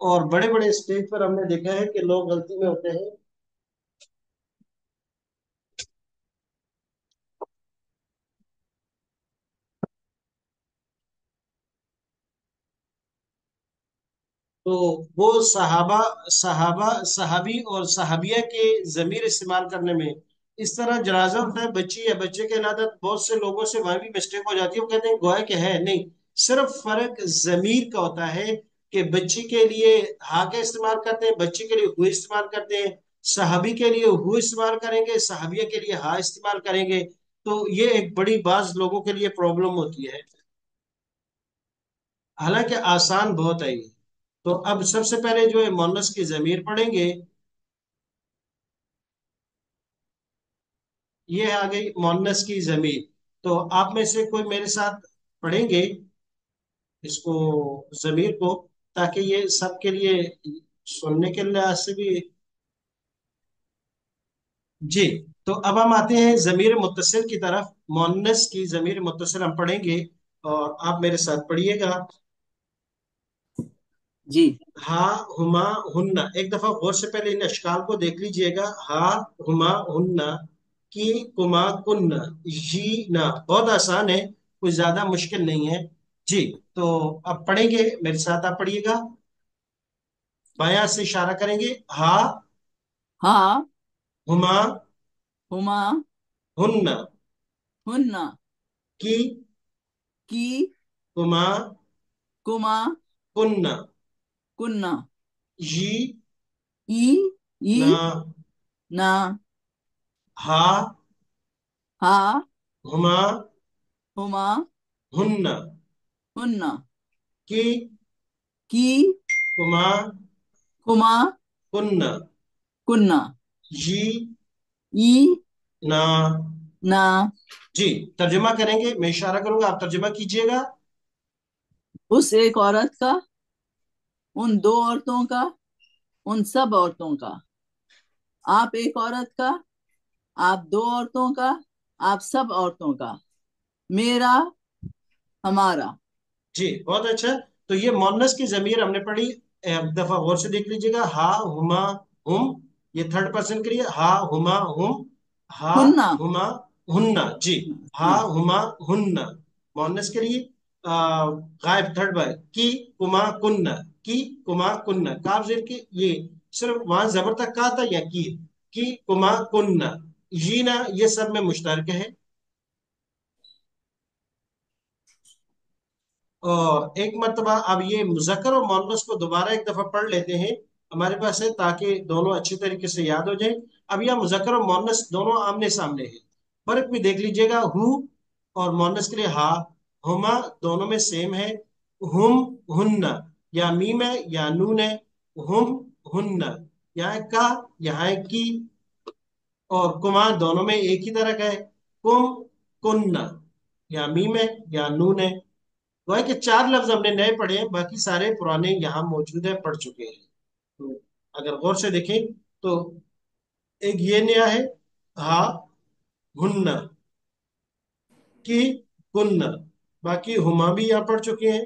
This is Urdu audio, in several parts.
اور بڑے بڑے اسٹیج پر ہم نے دیکھا ہے کہ لوگ غلطی میں ہوتے ہیں. تو وہ صحابی اور صحابیہ کے ضمیر استعمال کرنے میں اس طرح جنازہ ہوتا ہے بچی یا بچے کے علاوہ بہت سے لوگوں سے وہاں بھی مسٹیک ہو جاتی ہے. وہ کہتے ہیں گویا کہ ہے نہیں، صرف فرق ضمیر کا ہوتا ہے کہ بچی کے لیے ہا کا استعمال کرتے ہیں، بچی کے لیے ہو استعمال کرتے ہیں، صحابی کے لیے ہو استعمال کریں گے، صحابیہ کے لیے ہا استعمال کریں گے. تو یہ ایک بڑی بعض لوگوں کے لیے پرابلم ہوتی ہے، حالانکہ آسان بہت ہے یہ. تو اب سب سے پہلے جو ہے مونس کی ضمیر پڑھیں گے. یہ آ گئی مونس کی ضمیر. تو آپ میں سے کوئی میرے ساتھ پڑھیں گے اس کو، ضمیر کو، تاکہ یہ سب کے لیے سننے کے لحاظ سے بھی. جی. تو اب ہم آتے ہیں ضمیر متصل کی طرف. مونس کی ضمیر متصل ہم پڑھیں گے اور آپ میرے ساتھ پڑھیے گا. جی. ہا ہما ہننا. ایک دفعہ غور سے پہلے ان اشکال کو دیکھ لیجئے گا. ہا ہما ہننا کی کما کننا جی نا. بہت آسان ہے، کوئی زیادہ مشکل نہیں ہے. جی. تو اب پڑھیں گے، میرے ساتھ آپ پڑھیے گا. بایاں سے اشارہ کریں گے. ہا ہاں ہما ہما ہننا ہننا کی کی کما کما کننا کننا جی ای ای نا. نا. ہا ہاں ہما ہما ہننا ہننا کی کی کما کما کننا کننا جی ای نا. نا. جی. ترجمہ کریں گے، میں اشارہ کروں گا، آپ ترجمہ کیجئے گا. اس ایک عورت کا، ان دو عورتوں کا، ان سب عورتوں کا. آپ ایک عورت کا، آپ دو عورتوں کا، آپ سب عورتوں کا. میرا، ہمارا. جی. بہت اچھا. تو یہ مونس کی ضمیر ہم نے پڑھی. ایک دفعہ غور سے دیکھ لیجیے گا. ہا ہما ہم، یہ تھرڈ پرسن کے لیے. ہا ہما ہم، ہا ہننا. ہما ہننا. جی. ہا ہاں. ہما ہننا مونس کے لیے. غائب تھرڈ بائی کی کما کننا کی کما کننا. کاف زیر کی یہ صرف وہاں زبر تک کا تھا یا کی کما کننا. جینا یہ سب میں مشترک ہے. اور ایک مرتبہ اب یہ مذکر اور مؤنث کو دوبارہ ایک دفعہ پڑھ لیتے ہیں ہمارے پاس ہے، تاکہ دونوں اچھی طریقے سے یاد ہو جائیں. اب یہ مذکر اور مؤنث دونوں آمنے سامنے ہیں. فرق بھی دیکھ لیجئے گا. ہو اور مؤنث کے لیے ہا. ہما دونوں میں سیم ہے. ہم ہننا، یا میم ہے یا نون ہے. ہم ہننا، یہاں ہے کا، یہاں ہے کی. اور کما دونوں میں ایک ہی طرح کا ہے. کم کننا، یا میم ہے یا نون ہے. وہ ہے کہ چار لفظ ہم نے نئے پڑھے ہیں، باقی سارے پرانے یہاں موجود ہیں، پڑھ چکے ہیں. تو اگر غور سے دیکھیں تو ایک یہ نیا ہے، ہا ہننا کی کننا. باقی ہما بھی یہاں پڑھ چکے ہیں،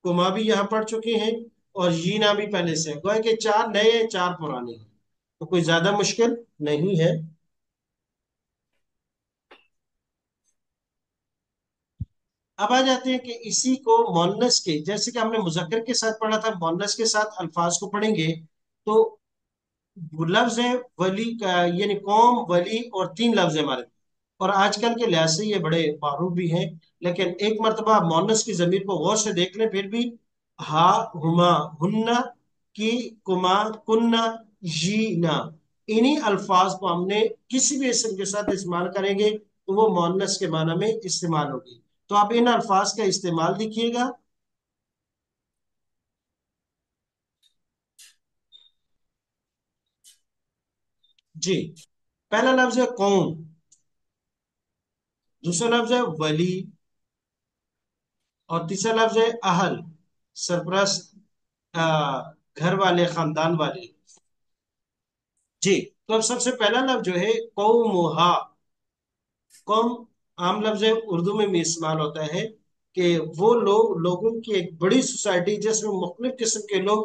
کما بھی یہاں پڑھ چکے ہیں، اور جینا بھی پہلے سے. گویا کہ چار نئے ہیں، چار پرانے ہیں. تو کوئی زیادہ مشکل نہیں ہے. اب آ جاتے ہیں کہ اسی کو مؤنث کے، جیسے کہ ہم نے مذکر کے ساتھ پڑھا تھا، مؤنث کے ساتھ الفاظ کو پڑھیں گے. تو لفظ ہے ولی کا، یعنی قوم، ولی، اور تین لفظ ہے ہمارے. اور آج کل کے لحاظ سے یہ بڑے معروف بھی ہیں. لیکن ایک مرتبہ مؤنث کی ضمیر کو غور سے دیکھ لیں پھر بھی. ہا ہما ہننا کی کما کننا جینا. انہی الفاظ کو ہم نے کسی بھی اسم کے ساتھ استعمال کریں گے تو وہ مؤنث کے معنی میں استعمال ہوگی. تو آپ ان الفاظ کا استعمال دیکھیے گا. جی. پہلا لفظ ہے قوم، دوسرا لفظ ہے ولی، اور تیسرا لفظ ہے اہل، سرپرست، گھر والے، خاندان والے. جی. تو اب سب سے پہلا لفظ جو ہے قومھا. قوم عام لفظ ہے، اردو میں بھی استعمال ہوتا ہے کہ وہ لوگوں کی ایک بڑی سوسائٹی جس میں مختلف قسم کے لوگ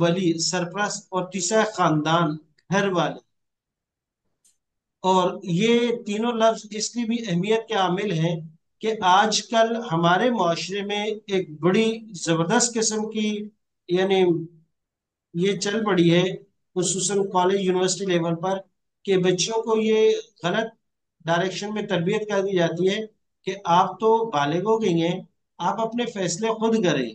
ولی سرپرست، اور تیسرا خاندان گھر والے۔ اور یہ تینوں لفظ اس کی بھی اہمیت کے عامل ہیں کہ آج کل ہمارے معاشرے میں ایک بڑی زبردست قسم کی، یعنی یہ چل پڑی ہے، خصوصاً کالج یونیورسٹی لیول پر، کہ بچوں کو یہ غلط ڈائریکشن میں تربیت کر دی جاتی ہے کہ آپ تو بالغ ہو گئی ہیں، آپ اپنے فیصلے خود کریں،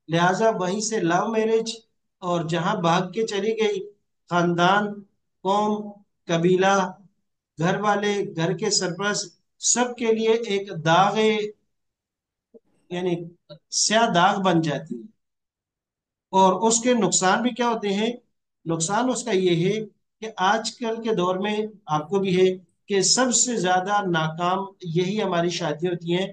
لہٰذا وہیں سے لو میرج، اور جہاں بھاگ کے چلی گئی، خاندان، قوم، قبیلہ، گھر والے، گھر کے سرپرست، سب کے لیے ایک داغ، یعنی سیاہ داغ بن جاتی ہے۔ اور اس کے نقصان بھی کیا ہوتے ہیں؟ نقصان اس کا یہ ہے کہ آج کل کے دور میں آپ کو بھی ہے کہ سب سے زیادہ ناکام یہی ہماری شادیاں ہوتی ہیں،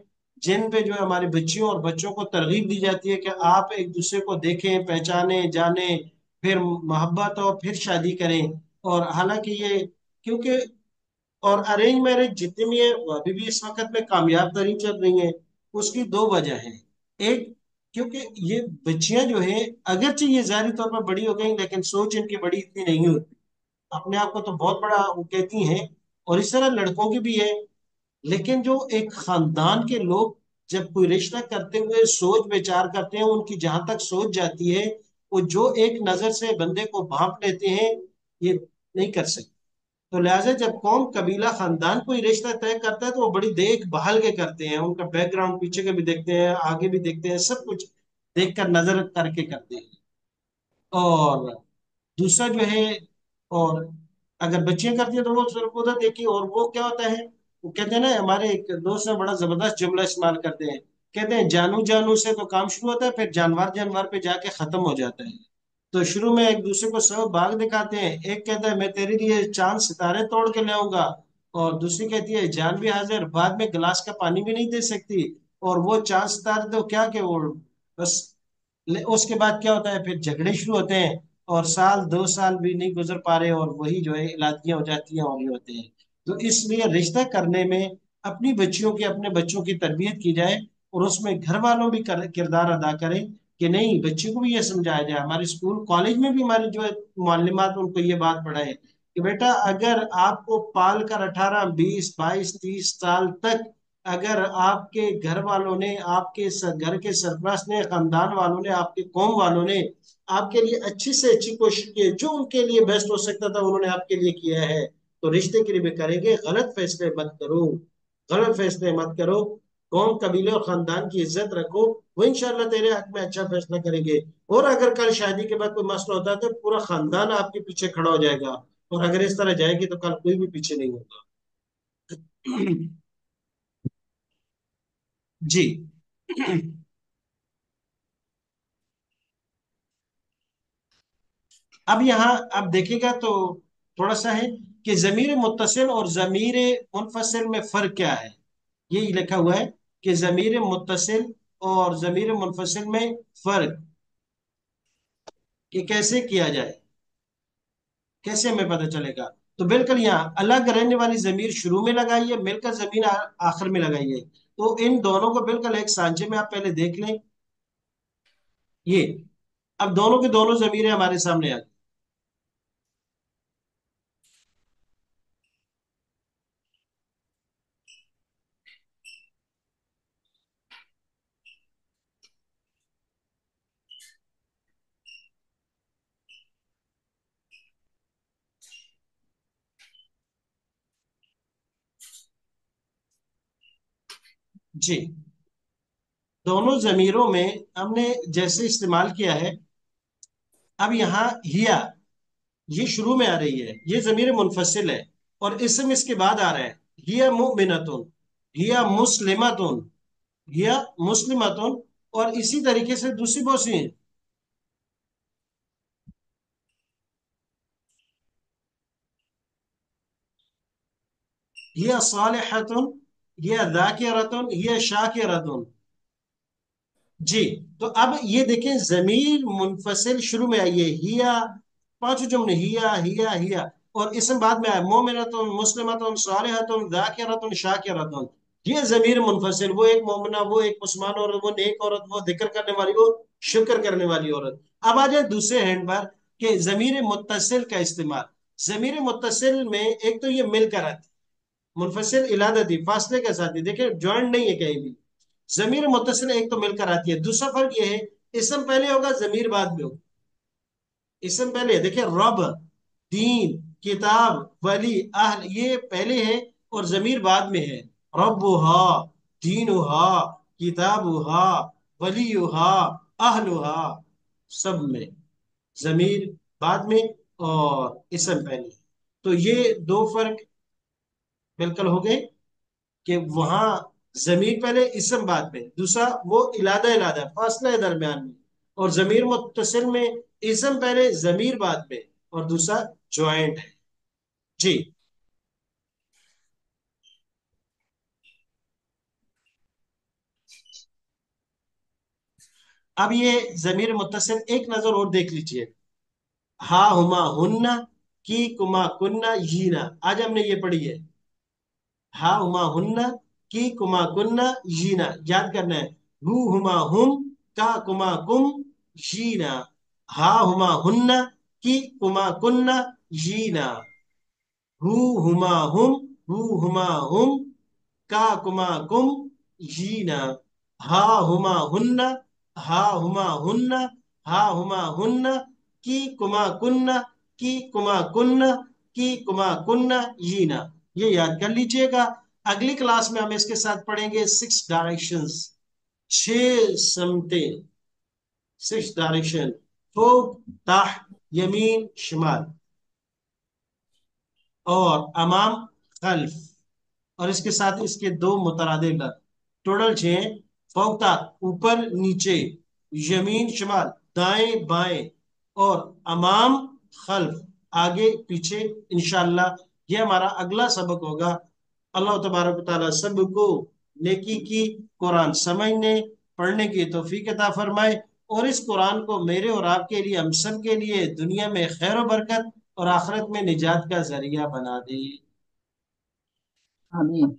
جن پہ جو ہے ہماری بچیوں اور بچوں کو ترغیب دی جاتی ہے کہ آپ ایک دوسرے کو دیکھیں، پہچانیں، جانیں، پھر محبت اور پھر شادی کریں۔ اور حالانکہ یہ، کیونکہ، اور ارینج میرج جتنی بھی ہے وہ ابھی بھی اس وقت میں کامیاب ترین چل رہی ہیں، اس کی دو وجہ ہیں۔ ایک، کیونکہ یہ بچیاں جو ہیں اگرچہ یہ ظاہری طور پر بڑی ہو گئی، لیکن سوچ ان کی بڑی اتنی نہیں ہوتی، اپنے آپ کو تو بہت بڑا وہ کہتی ہیں، اور اس طرح لڑکوں کی بھی ہے۔ لیکن جو ایک خاندان کے لوگ جب کوئی رشتہ کرتے ہوئے سوچ بچار کرتے ہیں، ان کی جہاں تک سوچ جاتی ہے، وہ جو ایک نظر سے بندے کو بھانپ لیتے ہیں، یہ نہیں کر سکتے۔ تو لہٰذا جب قوم، قبیلہ، خاندان کوئی رشتہ طے کرتا ہے تو وہ بڑی دیکھ بھال کے کرتے ہیں، ان کا بیک گراؤنڈ پیچھے کے بھی دیکھتے ہیں، آگے بھی دیکھتے ہیں، سب کچھ دیکھ کر نظر کر کے کرتے ہیں۔ اور دوسرا جو ہے، اور اگر بچیاں کرتی ہیں تو وہ صرف ادھر دیکھی، اور وہ کیا ہوتا ہے، وہ کہتے ہیں نا، ہمارے ایک دوست نے بڑا زبردست جملہ استعمال کرتے ہیں، کہتے ہیں جانو جانو سے تو کام شروع ہوتا ہے، پھر جانور جانور پہ جا کے ختم ہو جاتا ہے۔ تو شروع میں ایک دوسرے کو سب باغ دکھاتے ہیں، ایک کہتا ہے میں تیرے لیے چاند ستارے توڑ کے لے آؤں گا، اور دوسری کہتی ہے جان بھی حاضر، بعد میں گلاس کا پانی بھی نہیں دے سکتی، اور وہ چاند ستارے تو کیا کہ وہ بس، اس کے بعد کیا ہوتا ہے، پھر جھگڑے شروع ہوتے ہیں، اور سال دو سال بھی نہیں گزر پا رہے، اور وہی جو ہے علادیاں ہو جاتی ہیں اور یہ ہوتے ہیں۔ تو اس لیے رشتہ کرنے میں اپنی بچیوں کی، اپنے بچوں کی تربیت کی جائے، اور اس میں گھر والوں بھی کردار ادا کریں، کہ نہیں، بچے کو بھی یہ سمجھایا جائے، ہمارے اسکول کالج میں بھی ہماری جو ہے معلمات ان کو یہ بات پڑھائے کہ بیٹا اگر آپ کو پال کر 18 20 22 30 سال تک اگر آپ کے گھر والوں نے، آپ کے گھر کے سرپرست نے، خاندان والوں نے، آپ کے قوم والوں نے آپ کے لیے اچھی سے اچھی کوشش کی، جو ان کے لیے بیسٹ ہو سکتا تھا انہوں نے آپ کے لیے کیا ہے، تو رشتے کے لیے بھی کریں گے۔ غلط فیصلے مت کرو، غلط فیصلے مت کرو، قوم، قبیلے اور خاندان کی عزت رکھو، وہ انشاءاللہ تیرے حق میں اچھا فیصلہ کریں گے۔ اور اگر کل شادی کے بعد کوئی مسئلہ ہوتا ہے تو پورا خاندان آپ کے پیچھے کھڑا ہو جائے گا، اور اگر اس طرح جائے گی تو کل کوئی بھی پیچھے نہیں ہوگا۔ جی۔ اب یہاں آپ دیکھے گا تو تھوڑا سا ہے کہ ضمیر متصل اور ضمیر منفصل میں فرق کیا ہے، یہی لکھا ہوا ہے کہ ضمیر متصل اور ضمیر منفصل میں فرق، کہ کیسے کیا جائے، کیسے ہمیں پتہ چلے گا؟ تو بالکل یہاں الگ رہنے والی ضمیر شروع میں لگائیے، مل کر ضمیر آخر میں لگائیے، تو ان دونوں کو بالکل ایک سانچے میں آپ پہلے دیکھ لیں۔ یہ اب دونوں کے دونوں ضمیریں ہمارے سامنے آ گئی۔ جی، دونوں ضمیروں میں ہم نے جیسے استعمال کیا ہے، اب یہاں ہیا، یہ شروع میں آ رہی ہے، یہ ضمیر منفصل ہے، اور اسم اس کے بعد آ رہا ہے، ہیا مؤمنتن، ہیا مسلمتن، ہیا مسلمتن، اور اسی طریقے سے دوسری بہت سی ہیں، ہیا صالحتن، ہیا ذاکرتن، ہیا شاکرتن۔ جی، تو اب یہ دیکھیں ضمیر منفصل شروع میں آئیے، ہیا، پانچوں جملے، ہیا، اور اسم بعد میں آیا، مومنتن، مسلمتن، صالحتن، ذاکرتن، شاکرتن۔ یہ ضمیر منفصل، وہ ایک مومنہ، وہ ایک مسلمان، اور وہ نیک عورت، وہ ذکر کرنے والی، وہ شکر کرنے والی عورت. اب آ جائے دوسرے ہینڈ پر کہ ضمیر متصل کا استعمال. ضمیر متصل میں ایک تو یہ مل کر آتی، منفصل علادتی فاصلے کے ساتھ ہی، دیکھیں جوائنٹ نہیں ہے کہیں بھی. ضمیر متصل ایک تو مل کر آتی ہے. دوسرا فرق یہ ہے اسم پہلے ہوگا ضمیر بعد میں ہوگا. اسم پہلے دیکھیں رب، دین، کتاب، ولی، اہل یہ پہلے ہے اور ضمیر بعد میں ہے. ربھا، دینھا، کتابھا، ولیھا، اہلھا، سب میں ضمیر بعد میں اور اسم پہلے. تو یہ دو فرق بالکل ہو گئے کہ وہاں ضمیر پہلے اسم بعد میں، دوسرا وہ علادہ علادہ فاصلہ ہے درمیان میں. اور ضمیر متصل میں اسم پہلے ضمیر بعد میں اور دوسرا جوائنٹ ہے. جی. اب یہ ضمیر متصل ایک نظر اور دیکھ لیجئے. ہا ہما ہننا، کی کما کننا یینا، آج ہم نے یہ پڑھی ہے. ہا ہما ہننا، کی کما کننا یینا، یاد کرنا ہے. ہو ہما ہم، کا کما کم یینا. ہا ہما ہننا، کی کما کننا یینا. ہو ہما ہم، ہو ہما ہم، کا کما کم یینا. ہا ہما ہننا، ہا ہما ہننا، ہا ہما ہننا، کی کما کننا، کی کما کننا، کی کما کننا یینا. یہ یاد کر لیجئے گا. اگلی کلاس میں ہم اس کے ساتھ پڑھیں گے 6 ڈائریکشنز، 6 سمتیں. 6 ڈائریکشن: فوق، تحت، یمین، شمال، اور امام، خلف، اور اس کے ساتھ اس کے دو مترادف لفظ. ٹوٹل 6: فوق تحت اوپر نیچے، یمین شمال دائیں بائیں، اور امام خلف آگے پیچھے. انشاءاللہ یہ ہمارا اگلا سبق ہوگا. اللہ تبارک و تعالیٰ سب کو نیکی کی قرآن سمجھنے پڑھنے کی توفیق عطا فرمائے، اور اس قرآن کو میرے اور آپ کے لیے، ہم سب کے لیے دنیا میں خیر و برکت اور آخرت میں نجات کا ذریعہ بنا دے. آمین.